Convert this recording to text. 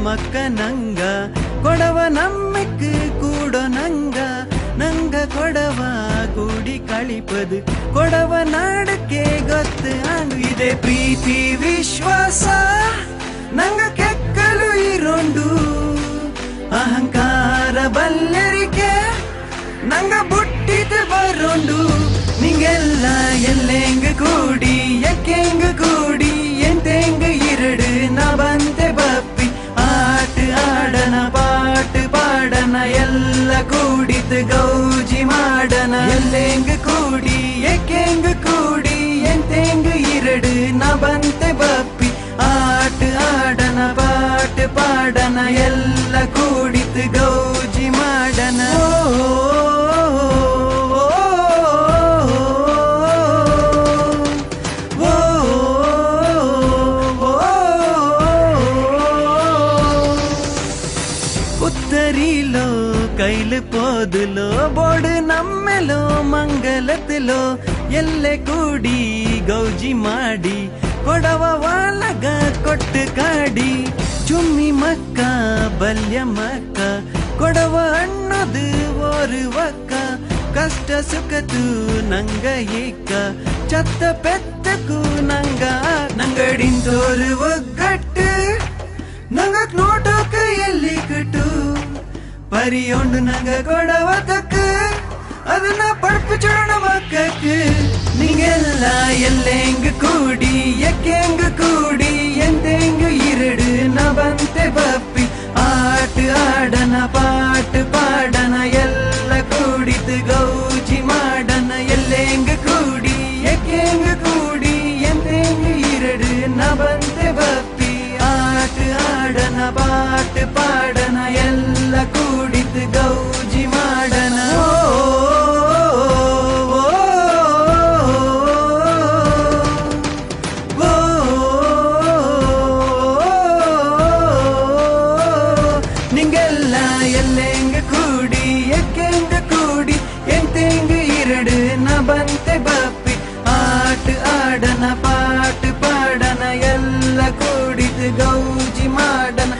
ಮಕ್ಕ ನಂಗ ಕೊಡವ ನಮ್ಮಕ್ಕೆ ಕೂಡೋ ನಂಗ ನಂಗ ಕೊಡವ ಕೂಡಿ ಕಳಿಪದು ಕೊಡವ ನಾಡಕ್ಕೆ ಗೊತ್ತು ಅಂದು ಇದೆ ಪ್ರೀತಿ ವಿಶ್ವಾಸ ನಂಗ ಕೆಕ್ಕಲು ಇರೋಂಡು ಅಹಂಕಾರ ಬಲ್ಲೆರಿಕೆ ನಂಗ ಬುಟ್ಟಿತು ಬರೋಂಡು ನಿಂಗೆಲ್ಲ ಎಲ್ಲೆಂಗ ಕೂಡಿ ಎಕ್ಕೆಂಗ ಕೂಡಿ ಎಂತೆಂಗ ಇರಡು ನಾ ಬಂತೆ ಬಪ್ಪಿ ಆಟ ಆಡನ ಪಾಟ್ ಪಾಡನ ಎಲ್ಲ ಕೂಡಿತು ಗೌಜಿ ಮಾಡನ ಎಲ್ಲೆಂಗ ಕೂಡಿ ಎಕ್ಕೆಂಗ ಕೂಡಿ ಎಂತೆಂಗ ಇರಡು ನಾ ಬಂತೆ ಬಪ್ಪಿ ಆಟ ಆಡನ ಪಾಟ್ ಪಾಡನ ಎಲ್ಲ ಕೂಡಿತು ಗೌಜಿ ಮಾಡನ ఉత్తరిలో కైలు పోదులో బోడు నమ్మెలో మంగళతిలో ఎల్లె కూడి గౌజಿ ಮಾಡಿ ಕೊಡವ ವಾಲಗ ಕೊಟ್ಟು ಕಾಡಿ ಚುಮ್ಮಿ ಮಕ್ಕ ಬಲ್ಯ ಮಕ್ಕ ಕೊಡವ ಅನ್ನೋದು ಓರುವಕ್ಕ ಕಷ್ಟ ಸುಖತು ನಂಗ ಏಕ ಚತ್ತ ಪೆತ್ತಕು ನಂಗ ನಂಗಡಿಂದೋರು ಒಗ್ಗಟ್ಟು ನಂಗ ನೋಟೋಕ ಎಲ್ಲಿ ಕಟ್ಟು ಪರಿಯೊಂಡು ನಂಗ ಕೊಡವ ತಕ್ಕ ಅದನ್ನ ಪಡ್ಪು ಚೋಣ ಮಕ್ಕಕ್ಕೆ ನಿಂಗೆಲ್ಲ ಎಲ್ಲೆಂಗ ಕೂಡಿ ಎಕ್ಕೆಂಗ ಕೂಡಿ ಎಂತೆಂಗ ಇರಡು ನ ಬಂತೆ ಬಪ್ಪಿ ಆಟ ಆಡನ ಪಾಟ್ ಪಾಡನ ಎಲ್ಲ ಕೂಡಿತು ಗೌಜಿ ಮಾಡನ ಎಲ್ಲೆಂಗ ಕೂಡಿ ಎಕ್ಕೆಂಗ ಕೂಡಿ ಎಂತೆಂಗ ಇರಡು ನ ಬಂತೆ ಬಪ್ಪಿ ಆಟ ಆಡನ ಪಾಟ್ ಪಾಡನ ಎಲ್ಲ ಕೂಡಿತು ಗೌಜಿ ಮಾಡನ ನಿಂಗೆಲ್ಲ ಎಲ್ಲೆಂಗ ಕೂಡಿ ಎಕ್ಕೆಂಗ ಕೂಡಿ ಎಂತೆಂಗ ಇರಡು ನ ಬಂತೆ ಬಪ್ಪಿ ಆಟ ಆಡನ ಪಾಟ್ ಪಾಡನ ಎಲ್ಲ ಕೂಡಿತು ಗೌಜಿ ಮಾಡನ